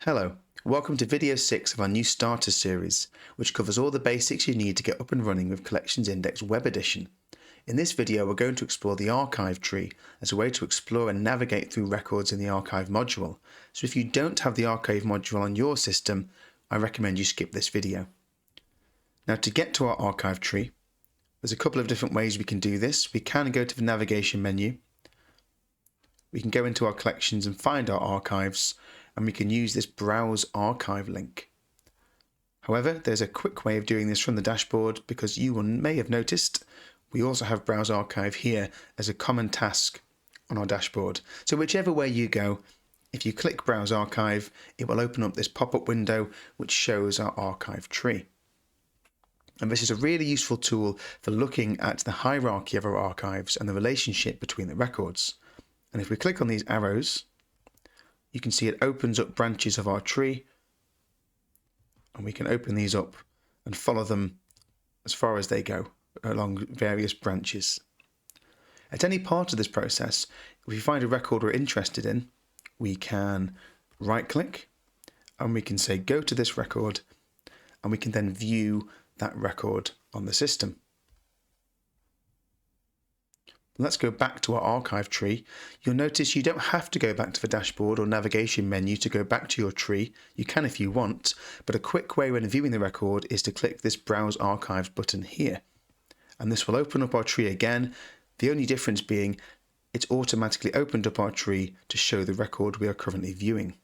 Hello, welcome to video 6 of our new starter series, which covers all the basics you need to get up and running with CollectionsIndex Web Edition. In this video we're going to explore the archive tree as a way to explore and navigate through records in the archive module, so if you don't have the archive module on your system, I recommend you skip this video. Now to get to our archive tree, there's a couple of different ways we can do this. We can go to the navigation menu, we can go into our collections and find our archives, and we can use this Browse Archive link. However, there's a quick way of doing this from the dashboard because you may have noticed we also have Browse Archive here as a common task on our dashboard. So whichever way you go, if you click Browse Archive, it will open up this pop-up window which shows our archive tree. And this is a really useful tool for looking at the hierarchy of our archives and the relationship between the records. And if we click on these arrows, you can see it opens up branches of our tree, and we can open these up and follow them as far as they go along various branches. At any part of this process, if we find a record we're interested in, we can right click and we can say go to this record, and we can then view that record on the system. Let's go back to our archive tree. You'll notice you don't have to go back to the dashboard or navigation menu to go back to your tree. You can if you want, but a quick way when viewing the record is to click this Browse Archives button here. And this will open up our tree again, the only difference being it's automatically opened up our tree to show the record we are currently viewing.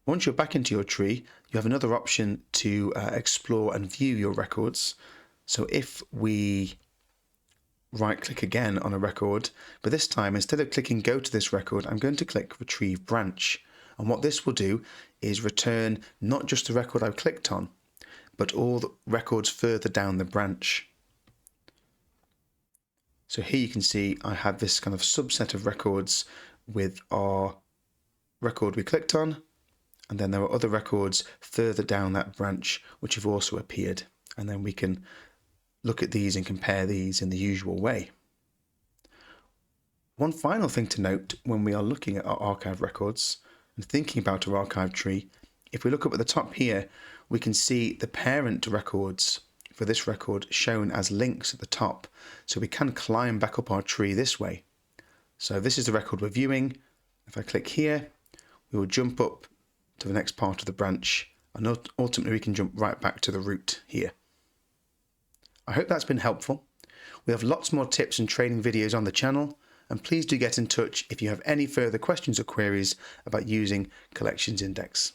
Once you're back into your tree, you have another option to explore and view your records. So if we right click again on a record, but this time instead of clicking go to this record, I'm going to click retrieve branch, and what this will do is return not just the record I've clicked on, but all the records further down the branch. So here you can see I have this kind of subset of records with our record we clicked on, and then there are other records further down that branch which have also appeared, and then we can look at these and compare these in the usual way. One final thing to note when we are looking at our archive records and thinking about our archive tree, if we look up at the top here, we can see the parent records for this record shown as links at the top, so we can climb back up our tree this way. So this is the record we're viewing. If I click here, we will jump up to the next part of the branch, and ultimately we can jump right back to the root here. I hope that's been helpful. We have lots more tips and training videos on the channel, and please do get in touch if you have any further questions or queries about using CollectionsIndex.